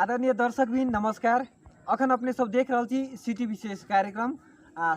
आदरणीय दर्शक भी नमस्कार। अखन अपने सब देख रहा छी सिटी विशेष कार्यक्रम।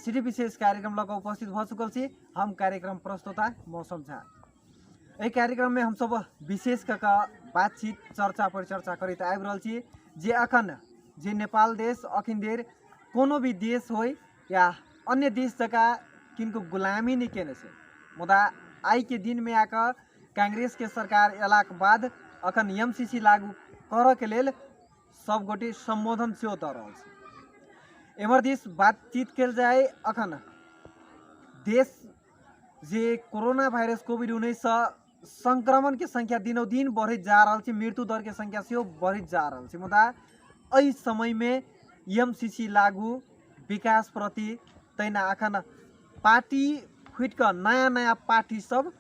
सिटी विशेष कार्यक्रम लग उपस्थित भ चुकल छी हम कार्यक्रम प्रस्तुता मौसम झा। एहि कार्यक्रम में हम सब विशेष कऽ बातचीत चर्चा परिचर्चा करैत आबि रहल छी जे अखन जे नेपाल देश अखन देर कोनो भी देश हो या अन्य देश जकाँ किनको गुलामी नहीं केने से, मुदा आई के दिन में आकर कांग्रेस के सरकार अयलाक बाद अखन एमसीसी लागू करऽ के लेल सब गोटे संबोधन से दऽ रहल छै। एम्हर दिस बातचीत कल जाए अखन देश जे कोरोना वायरस कोविड-19 संक्रमण के संख्या दिनों दिन बढ़त जा रहा है, मृत्यु दर के संख्या से बढ़त जा रहा है। मुदा एहि समय में एमसीसी लागू विकास प्रति तैना अखन पार्टी फुट कर नया नया पार्टी सब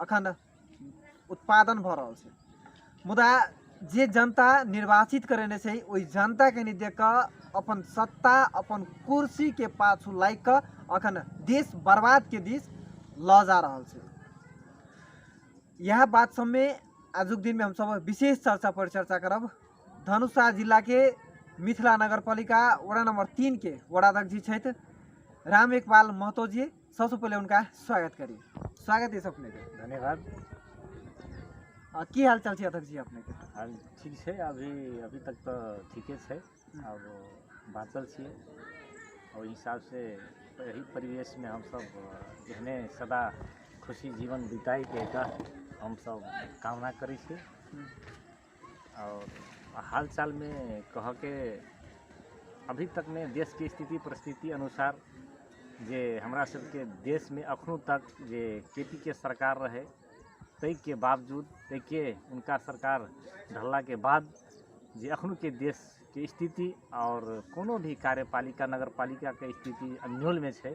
अखन उत्पादन भ रहा है। मुदा जे जनता निर्वाचित करने से वही जनता के नहीं देख अपन सत्ता अपन कुर्सी के पाछू लाग कर अखन देश बर्बाद के दिस ल जा रहा है। यह बात सब में आजुक दिन में हम सब विशेष चर्चा परिचर्चा करब। धनुषा जिला के मिथिला नगरपालिका वड़ा नंबर 3 के वड़ाध्यक्ष जी छथि राम एकपाल महतो जी। सबसे पहले उनका स्वागत करिए। स्वागत है अपने के। धन्यवाद। की हाल चाल है अध्यक्ष जी अपने के? हाल ठीक है, अभी तक तो ठीके है। अब बाँचल छे और हिसाब से यही परिवेश में हम सब एहने सदा खुशी जीवन बिताई के हम सब कामना करी छे। और हाल चाल में कह के अभी तक में देश की स्थिति परिस्थिति अनुसार जे हमरा सबके देश में अखनों तक जे केपी के सरकार रहे तई के बावजूद तई के उनका सरकार ढलला के बाद जे अखनों के देश के स्थिति और कोनो भी कार्यपालिका नगरपालिका के स्थिति अन्योल में है।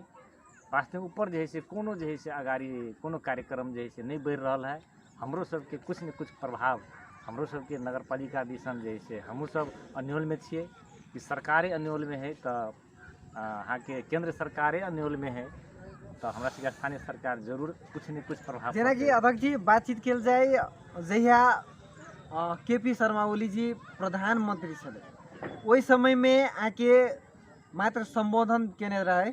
वास्तव में ऊपर जे है से कोनो जे है से अगाड़ी कोनो कार्यक्रम जे है से नहीं बढ़ रहा है। हमरो सबके कुछ न कुछ प्रभाव हमरो सबके नगरपालिका दिसन जे है से हमहूँ सब अन्योल में छिए कि सरकारें अन्योल में है तो यहाँ के केंद्र सरकारें अन्योल में है तो हमारा सबके स्थानीय सरकार जरूर कुछ न कुछ प्रभाव। जेना कि अध्यक्ष जी बातचीत कल जाए जहिया केपी शर्मा ओली जी प्रधानमंत्री छे वही समय में आके मात्र संबोधन केने रहे,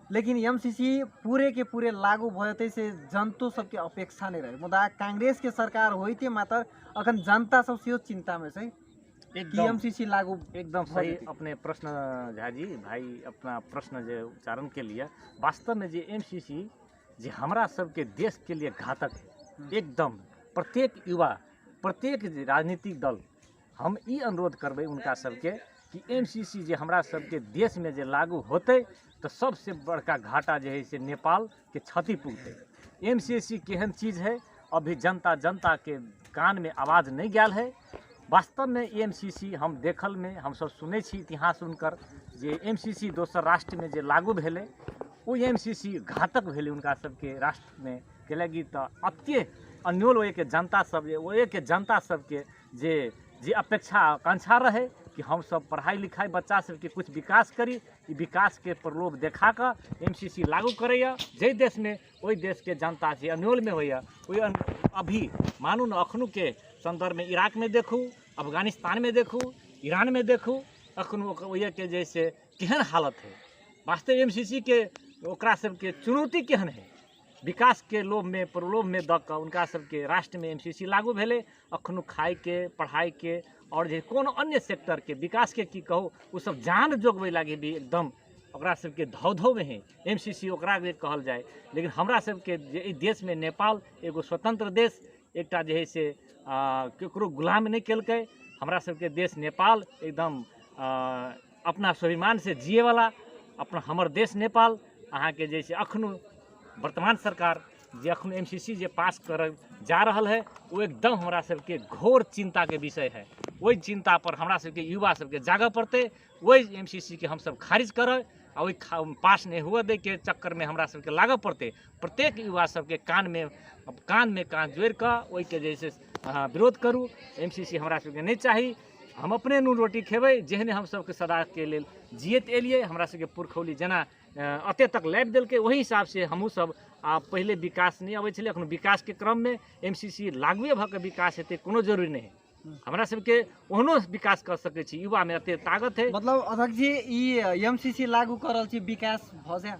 लेकिन एमसीसी पूरे के पूरे लागू भयते से जनतो सबके अपेक्षा नहीं रहे। मुदा कांग्रेस के सरकार होते मात्र अखन जनता सब से चिंता में से एमसीसी लागू एकदम सही अपने प्रश्न झा जी भाई अपना प्रश्न जो उच्चारण के लिए वास्तव में जो एमसीसी जो हमारा सबके देश के लिए घातक है। एकदम प्रत्येक युवा प्रत्येक राजनीतिक दल हम ई अनुरोध करबे उनका सबके कि एमसीसी जो हमारा सबके देश में जो लागू होते तो सबसे बड़का घाटा जो है से नेपाल के क्षति पुगते। एमसीसी केहन चीज़ है अभी जनता के कान में आवाज़ नहीं गया है। वास्तव में एमसीसी हम देखल में हम सब सुने छी इतिहास उनकर जे एमसीसी दोसर राष्ट्र में जे लागू भेले वो एमसीसी घातक भेले उनका सबके राष्ट्र में के लगी तो अत्य अन्योल ओए के जनता सब ओए के जनता सबके जे अपेक्षा आकांक्षा रहे कि हम सब पढ़ाई लिखाई बच्चा सबके कुछ विकास करी विकास के प्रलोभ देखा कर एमसीसी लागू करैया जे देश में वही देश के जनता से अन्योल में होइया। अभी मानू न अखनू के संदर्भ में इराक में देखू अफगानिस्तान में देखू ईरान में देखू अखनू वही के जैसे केहन हालत है। वास्तव एमसीसी के ओकरा सबके चुनौती केहन है विकास के लोभ में प्रलोभ में द के उनका सबके राष्ट्र में एमसीसी लागू भेले। अखनू खाई के पढ़ाई के और जे कोनो अन्य सेक्टर के विकास के की कहू वो सब जान जोगवे लागे भी एकदम ओकरा सबके धौ में है एमसीसी ओकरा के कहल जाए। लेकिन हमरा सबके जे देश में नेपाल एगो स्वतंत्र देश एकटा जे है से केकरो गुलाम नहीं केलकै। हमरा सबके देश नेपाल एकदम अपना स्वाभिमान से जिए वाला अपना हमर देश नेपाल अहाँ के जैसे अखनू वर्तमान सरकार जे अखन एमसीसी जे पास कर जा रहा है वो एकदम हमरा सबके घोर चिंता के विषय है। वही चिंता पर हमरा सबके युवा सबके जागऽ पड़ते। वही एमसीसी के हम सब खारिज करऽ आ वही पास नहीं हुआ दे के चक्कर में हमरा सबके लागऽ पड़ते। प्रत्येक युवा सबके कान में कान जोड़ कर वही के जैसे विरोध करूँ। एमसीसी हमरा सबके नहीं चाही। हम अपने नून रोटी खेबै जेहने हम सबके सदा के लेल जियत एलिए हमरा सबके पुरखौली जना अते तक लाइफ दिल्के वही हिसाब से हमहूँ सब पहले विकास नहीं आबै छलै। अखन विकास के क्रम में एमसीसी लागुए भ के विकास हेतै कोनो जरूरी नहीं है। हमरा सबके ओहनो विकास कर सकै छी, युवा में एते ताकत है। मतलब अध्यक्ष जी ई एमसीसी लागू कर रहल छी, विकास भ जाए?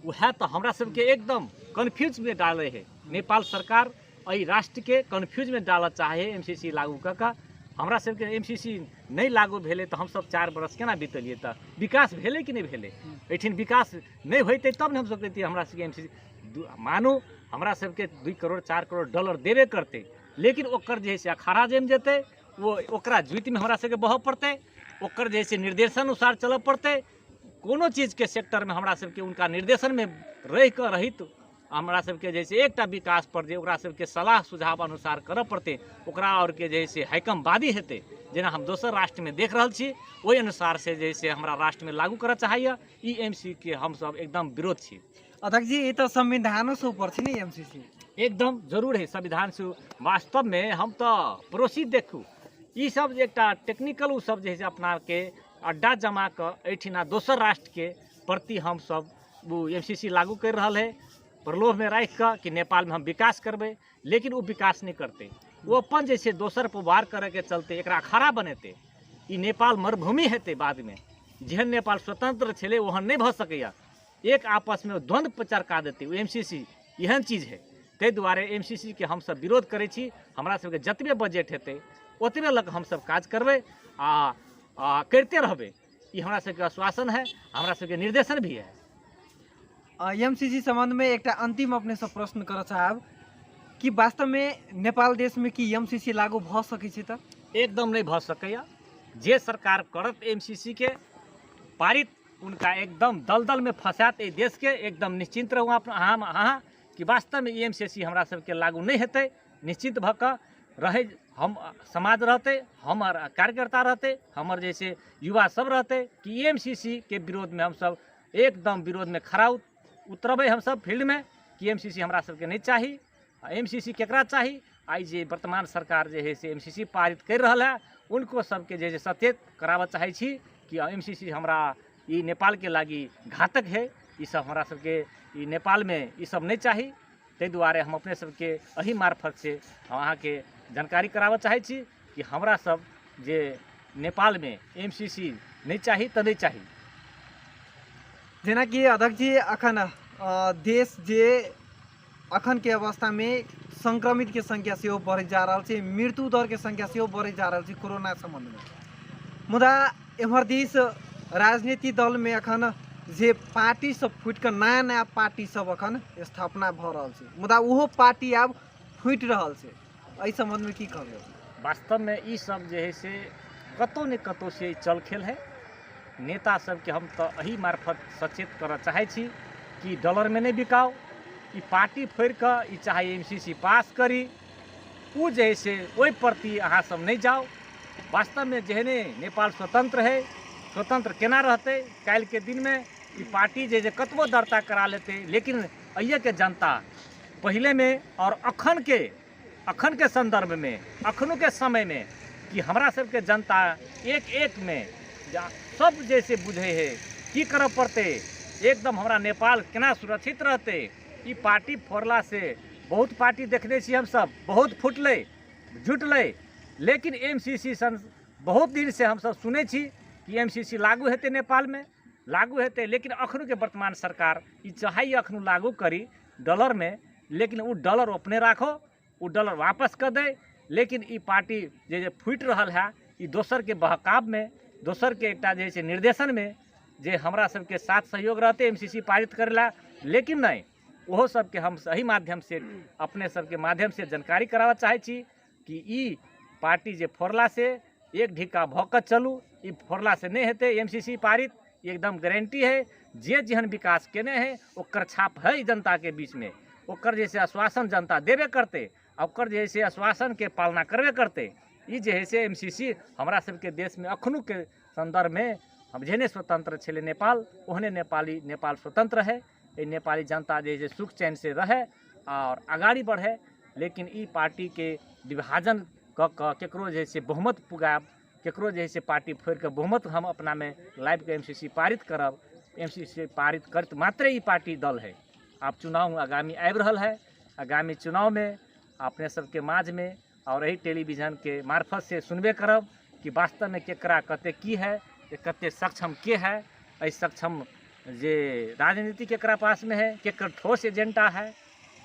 वह तो हमरा सबके एकदम कन्फ्यूज में डाले है। नेपाल सरकार एहि राष्ट्र के कन्फ्यूज में डालऽ चाहे एमसीसी लागू कऽ कऽ। हमरा सबके एमसीसी नहीं लागू भेले तो हम सब 4 बरस केना बीतलिए, तो विकास भेले कि नहीं भेले? एठिन विकास नहीं होते तब ने हम सब कहते हमरा सबके एमसीसी मानू हमरा सबके 2 करोड़ 4 करोड़ डॉलर देवे करते, लेकिन ओकर जे है से अखाड़ा जम जेते, वो ओकरा जुइत में हमरा सबके बहऽ पड़ते, ओकर जे है से निर्देशन अनुसार चलऽ पड़ते। कोनो चीज के सेक्टर में हमरा सबके उनका निर्देशन में रह कर रहित हमरा सबके जैसे एकटा विकास पर जे ओकरा सबके सलाह सुझाव अनुसार करऽ पड़ते, ओकरा और के जैसे हैकमवादी हेतै, जेना हम दोसर राष्ट्र में देख रहल छी, ओहि अनुसार से जैसे हमरा राष्ट्र में लागू करऽ चाहैया। ई एमसीसी के हम सब एकदम विरोध छी। अध्यक्ष जी ये तो संविधानों से ऊपर छी नहीं एमसीसी? एकदम जरूर है संविधान से। वास्तव में हम तो पड़ोसी देखू, ई सब जे एकटा टेक्निकल उ सब जे है से अपना के अड्डा जमा कर एठिना दोसर राष्ट्र के प्रति हम सब वो एमसीसी लागू कर रहल है, प्रलोभ में राख कर कि नेपाल में हम विकास करबे, लेकिन वो विकास नहीं करते। वो अपन जैसे दोसर पर वार करे के चलते एकरा अखाड़ा बनेते। ई नेपाल मरुभूमि हेते बाद में, जेहन नेपाल स्वतंत्र छले ओहन नहीं भ सकैया। एक आपस में द्वंद्व प्रचार का देते। वो एमसीसी एहन चीज है, ताहि दुआरे एमसीसी के हम सब विरोध करे छी। हमरा सबके जतबे बजट हेतै ओतबे लग हम सब काज करबै आ करते रहबै। ई हमरा सबके आश्वासन है, हमरा सबके निर्देशन भी है। एमसीसी संबंध में एक अंतिम अपने सब प्रश्न कर चाहब कि वास्तव में नेपाल देश में कि एमसीसी लागू भ सकै छै? त एकदम नहीं भ सकैया। जे सरकार करत एमसीसी के पारित, उनका एकदम दलदल में फंसात ए देश के। एकदम निश्चिंत रहू अहाँ कि वास्तव में एमसीसी हमरा सबके लागू नहीं हेतै। निश्चित भ कऽ रहे हम समाज रहते, हमर कार्यकर्ता रहते, हमर जैसे युवा सब रहते कि एमसीसी के विरोध में हम सब एकदम विरोध में खड़ा उतरबे। हम सब फील्ड में कि एमसीसी हमरा सबके नहीं चाही। एमसीसी केकरा चाही? आई जे वर्तमान सरकार जे है से एमसीसी पारित कर रहल है, उनको सबके जे सचेत कराबऽ चाहे छी कि एमसीसी हमरा ई नेपाल के लागी घातक है। ई सब हमरा सबके ई नेपाल में ई सब नहीं चाही। ताहि दुआरे हम अपने सबके एही मार्फत से अहाँ के जानकारी कराबऽ चाहे छी कि हमरा सब जे नेपाल में एमसीसी नहीं चाही तो नहीं चाही। जेना कि अध्यक्ष जी अखन देश जे अखन के अवस्था में संक्रमित के संख्या से बढ़ जा रहा है, मृत्यु दर के संख्या से बढ़ जा रहा है कोरोना संबंध में। मुदा एम्हर दिस राजनीतिक दल में अखन जे पार्टी सब फुट कर नया नया पार्टी सब अखन स्थापना भ रहा है, मुदा वो पार्टी अब फुट रहा है। एहि संबंध में की कहबै? वास्तव में ई सब जे है से कतौ ने कतौ से चल खेल है। नेता सबके हम तो एही मार्फत सचेत करऽ चाहे छी कि डॉलर में नहीं बिकाओ। ई पार्टी फोड़ कर ई चाहे एमसीसी पास करी, उ जे है से ओहि प्रति अहाँ सब नहीं जाओ। वास्तव में जेहने नेपाल स्वतंत्र है, स्वतंत्र केना रहते? काल्हि के दिन में ई पार्टी जे कतबो दर्ता करा लेते, लेकिन अइये के जनता पहले में और अखन के संदर्भ में, अखनों के समय में कि हमरा सबके जनता एक एक में सब जैसे बुझे है की करऽ पड़ते। एकदम हमरा नेपाल केना सुरक्षित रहते। ई पार्टी फोड़ला से बहुत पार्टी देखने छी हम सब, बहुत फुटले जुटले, लेकिन एमसीसी सन बहुत दिन से हम सब सुने छी कि एमसीसी लागू हेतै नेपाल में, लागू हेतै। लेकिन अखनों के वर्तमान सरकार ई चाहे अखनों लागू करी डॉलर में, लेकिन वो डॉलर अपने राखो, वो डॉलर वापस कर दे। लेकिन ई पार्टी जे फुट रहल है, ई दोसर के बहकाव में, दोसर के एकटा जे छै निर्देशन में जे हमरा सबके साथ सहयोग रहते एमसीसी पारित करेला। लेकिन नहीं, ओहो सबके हम सही माध्यम से अपने सबके माध्यम से जानकारी कराबऽ चाहे छी कि ई पार्टी जे फोड़ला से एक ढिक्का भौकत चलू। ई फोड़ला से नहीं हेतै एमसीसी पारित, एकदम गारंटी है। जे जेहन विकास केने है ओकर छाप है जनता के बीच में, ओकर जैसे आश्वासन जनता देवे करते, ओकर जैसे आश्वासन के पालना करबे करते। ई जे है से एमसीसी हमरा सबके देश में अखनू के संदर्भ में हम जेहने स्वतंत्र छले नेपाल, ओहने नेपाल स्वतंत्र है। ये नेपाली जनता जे सुख चैन से रहे और आगाड़ी बढ़े। लेकिन ई पार्टी के विभाजन क केकरो जैसे बहुमत पुगाब, केकरो जैसे पार्टी फोड़ के बहुमत हम अपना में लाइव के एमसीसी पारित करब। एमसीसी पारित करत मात्र ई पार्टी दल है। आप चुनाव आगामी आबि रहल है, आगामी चुनाव में अपने सबके माझ में और यही टेलीविजन के मार्फत से सुनबे करब कि वास्तव में केकरा कते की है, कते सक्षम के है, एहि सक्षम जे राजनीति केकरा पास में है, केकर ठोस एजेंडा है,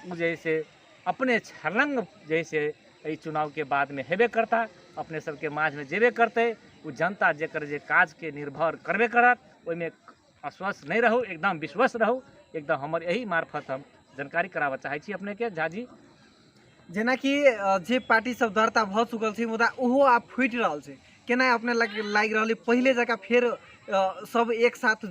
वो जैसे अपने छलंग जैसे एहि चुनाव के बाद में हेबे करता, अपने सबके माझ में जेबे करते, वो जनता जेकर जे काज के निर्भर करबे करत, ओहिमे अस्वस्थ नहीं रहू, एकदम विश्वास रहू। एकदम हमर यही मार्फत हम जानकारी कराबऽ चाहै छी अपने के झाजी। जेना कि जे पार्टी सब दर्ता भ चुकल छै मुदा ओहो आब फुटि रहल छै, केना अपने लागि रहल पहले जकाँ फेर सब एक साथ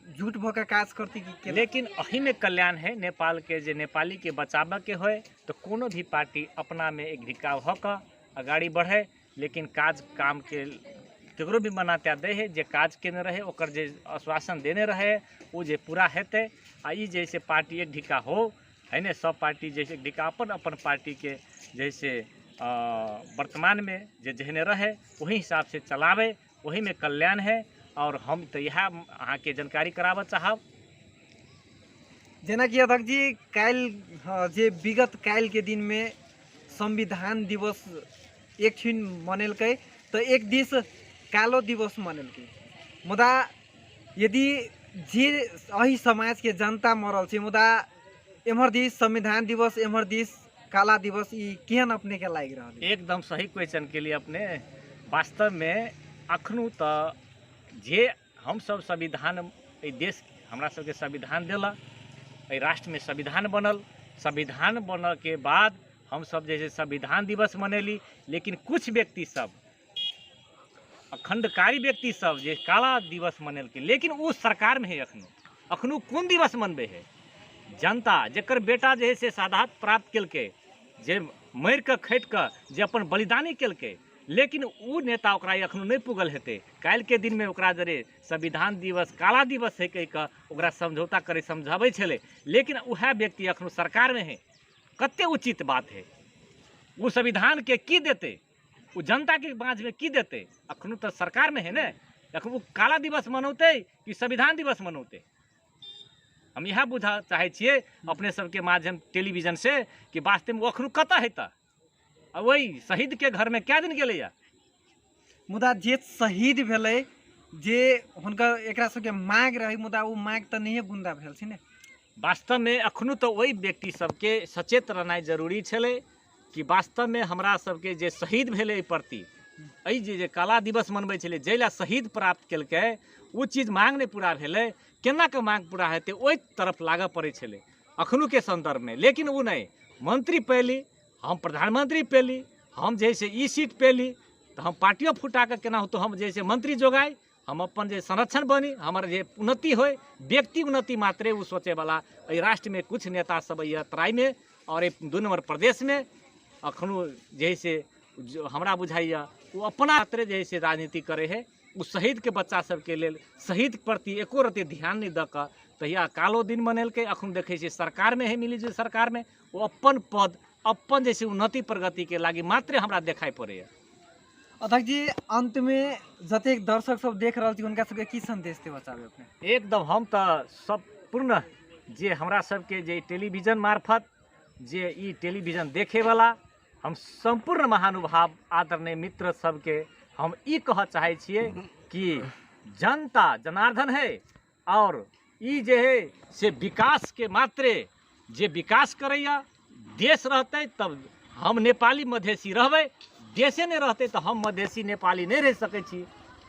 झूठ भऽ के काज करती कि? लेकिन अही में कल्याण है नेपाल के, जे नेपाली के बचाबऽ के होय तो कोनो भी पार्टी अपना में एक धिकाव हो कर आगाड़ी बढ़े, लेकिन काज काम के केकरो भी मनाता दे है, जे काज केने रहे ओकर जे आश्वासन देने रहे वो जे पूरा हेतै। आ ई जैसे पार्टी एक ढिका हो है ने, सब पार्टी जैसे एक ढिका अपन अपन पार्टी के जैसे वर्तमान में जे जहने रहे वही हिसाब से चलावे, वही में कल्याण है। और हम तो यह अहाँ के जानकारी कराबऽ चाहब। जेना कि अध्यक्ष जी काल्हि जे विगत काल्हि के दिन में संविधान दिवस एकछिन मनेलकै तो एक दिस कालो दिवस मनेलकै, मुदा यदि जे अही समाज के जनता मरल छै मुदा एम्हर दिस संविधान दिवस एम्हर दिस काला दिवस, ई केहन अपने के लागि रहल? एकदम सही क्वेश्चन के लिए अपने। वास्तव में अखनू तो जे हम सब संविधान देश हमरा सबके संविधान दिला, राष्ट्र में संविधान बनल, संविधान बनल के बाद हम सब जैसे संविधान दिवस मनेली, लेकिन कुछ व्यक्ति सब अखंडकारी व्यक्ति सब जे काला दिवस मनेल के, लेकिन वो सरकार में है। अखनू कौन दिवस मनबे है? जनता जेकर बेटा जे है से शहादत प्राप्त केलकै, जे मर के खटि के जे अपन बलिदानी केलकै, लेकिन वो नेता ओकरा अखनो नहीं पुगल हेतै। काल्हि के दिन में ओकरा जरे संविधान दिवस काला दिवस है कहि के ओकरा समझौता करे समझाबै छलै, लेकिन वह व्यक्ति अखनो सरकार में है। कते उचित बात है? वो संविधान के की देते, वो जनता के बाँझ में की देते? अखनो तो सरकार में है ने, अखन वो काला दिवस मनौते कि संविधान दिवस मनौते? हम यह बुझा चाहे छिए अपने सबके माध्यम टेलीविजन से कि वास्तव में वो अखनो कतऽ हेता? वही शहीद के घर में क्या दिन गेलैया? मुदा जे शहीद भेलै, जे हुनकर एकरा सबके मांग रही, मुदा वो मांग तो नहीं गुंदा भेल छै ने। वास्तव में अखनो तो वही व्यक्ति सबके सचेत रहनाइ जरूरी छलै कि वास्तव में हमरा सबके जे शहीद भेलै प्रति एहि जे काला दिवस मनबै छलै, जैला शहीद प्राप्त केलकै, वो चीज मांग नहीं पूरा भेलै। केना के मांग पूरा हेतै ओहि तरफ लागऽ पड़ै छलै अखनू के संदर्भ में। लेकिन वो नहीं, मंत्री पैली, हम प्रधानमंत्री पेली, हम जैसे ई सीट पेली तो हम पार्टियों फुटा के केना हो, तो हम जैसे मंत्री जोगाई, हम अपन जे संरक्षण बनी, हमार जे उन्नति होय, व्यक्ति उन्नति मात्रे वो सोचे वाला राष्ट्र में कुछ नेता सब तराई में और 2 नंबर प्रदेश में अखनो जैसे हमरा बुझाइया वो अपना मात्रे जैसे राजनीति करे है। वो शहीद के बच्चा सबके लेल शहीद प्रति एको रति ध्यान नहीं दऽ कऽ तहिया कालो दिन मनेलकै। अखन देखै छियै सरकार में है, मिली जुली सरकार में वो अपन पद अपन जैसे उन्नति प्रगति के लागी मात्रे हमरा देखाई पड़े। अध्यक्ष जी अंत में जतेक दर्शक सब देख रहल छी उनका सबके की संदेश देबऽ चाहबै अपने? एकदम हम तो सब पूर्ण जे हमरा सबके जे टेलीविजन मार्फत जे ई टेलीविजन देखे वाला हम संपूर्ण महानुभाव आदरणीय मित्र सबके हम ई कहऽ चाहे छिए कि जनता जनार्दन है, और ई जे है से विकास के मात्रे जे विकास करैया, देश रहते तब हम नेपाली मधेसी रहबै, देशे नहीं रहते तो हम मधेसी नेपाली नहीं रह सकै छी।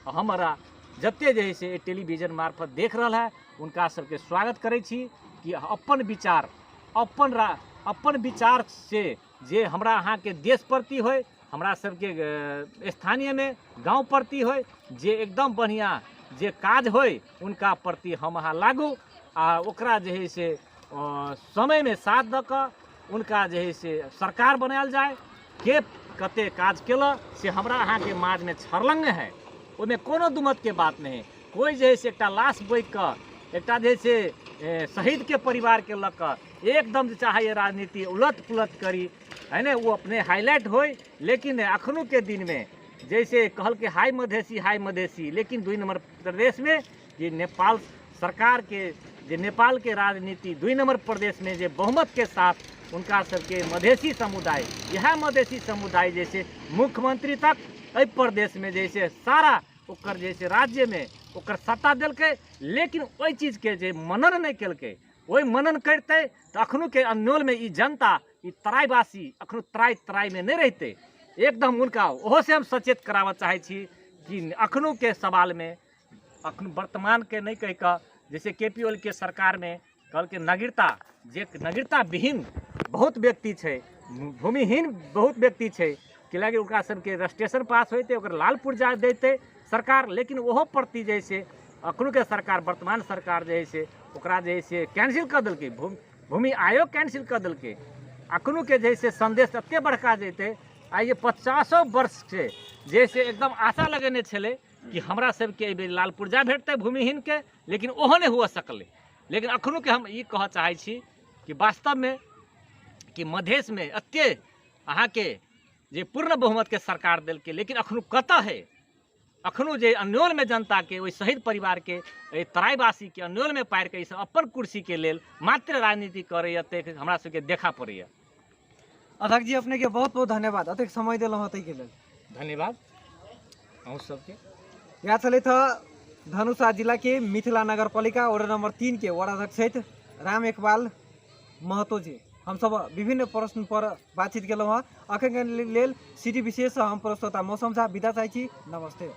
हमारा जते जे है से टेलीविजन मार्फत देख रहा है उनका सबके स्वागत करै छी कि अपन विचार अपन विचार से जे हमरा अहाँ के देश प्रति होय, हमरा सबके स्थानीय में गांव प्रति होय, जे एकदम बढ़िया जे काज होय उनका प्रति हम अहाँ लागू, आ ओकरा जे है से समय में साथ दऽ कऽ उनका जे है से सरकार बनायल जाए। के कते काज केला से हमरा अहाँ के माज में छरलंग है, ओहिमे कोनो दुमत के बात नहीं है। कोई जे है से एकटा लाश बोइ कऽ एकटा जे है से शहीद के परिवार के लऽ कऽ एकदम चाहे राजनीति उलट पुलट करी है ने, वो अपने हाईलाइट होय। लेकिन अखनू के दिन में जैसे कहल के हाई मधेसी, लेकिन 2 नंबर प्रदेश में ये नेपाल सरकार के जे नेपाल के राजनीति 2 नंबर प्रदेश में जे बहुमत के साथ उनका सबके मधेसी समुदाय, यह मधेसी समुदाय जैसे मुख्यमंत्री तक एहि प्रदेश में जैसे सारा ओकर जैसे राज्य में ओकर सत्ता दिलकै, लेकिन ओहि चीज के जे मनन नहीं केलकै, वही मनन करते तो अखनू के अन्योल में ई जनता, ई तराईवासी अखनू तराई में नहीं रहते। एकदम उनका ओहो से हम सचेत करावऽ चाहे छी कि अखनू के सवाल में अखनू वर्तमान के नहीं कह कऽ जैसे केपी ओली के सरकार में कल के नागरिकता, जे नागरिकता विहीन बहुत व्यक्ति है, भूमिहीन बहुत व्यक्ति है, कि लगे ओकरा सबके रजिस्ट्रेशन पास होते ओकर लाल पुर्जा देते सरकार, लेकिन ओहो प्रति जैसे अखनू के सरकार, वर्तमान सरकार जे है से ओकरा जे है से कैंसिल कर दिलकै, भूमि आयोग कैंसिल कर दिलकै। अखनू के जैसे संदेश एते बड़का जेते आ ये 50 वर्ष से जैसे एकदम आशा लगेने छले कि हमरा सबके एहि बेर लाल पुर्जा भेटतै भूमिहीन के, लेकिन ओहो नहीं हुआ सकलै। लेकिन अखनू के हम ई कह चाहे छी कि वास्तव में कि मधेश में एते अहाँ के जे पूर्ण बहुमत के सरकार दिलकै, लेकिन अखनू कतऽ है? अखनू जे अन्योल में जनता के ओहि शहीद परिवार के तराईवासी के अन्योल में पारि के अपन कुर्सी के लेल मात्र राजनीति करैया, ते हमरा सबके देखा पड़ैया। अध्यक्ष जी अपने के बहुत बहुत धन्यवाद, अतेक समय दिलहुँ हतै के लेल धन्यवाद अहूँ सबके। यहाँ चले था धनुषा जिला के मिथिला नगर पालिका वार्ड नंबर 3 के वार्ड अध्यक्ष छथि राम एकबाल महतो जी। हम सब विभिन्न प्रश्न पर बातचीत केलहुँ हँ। अखन के लेल सिटी विशेष हम प्रस्तोता मौसम झा विदा चाहै छी। नमस्ते।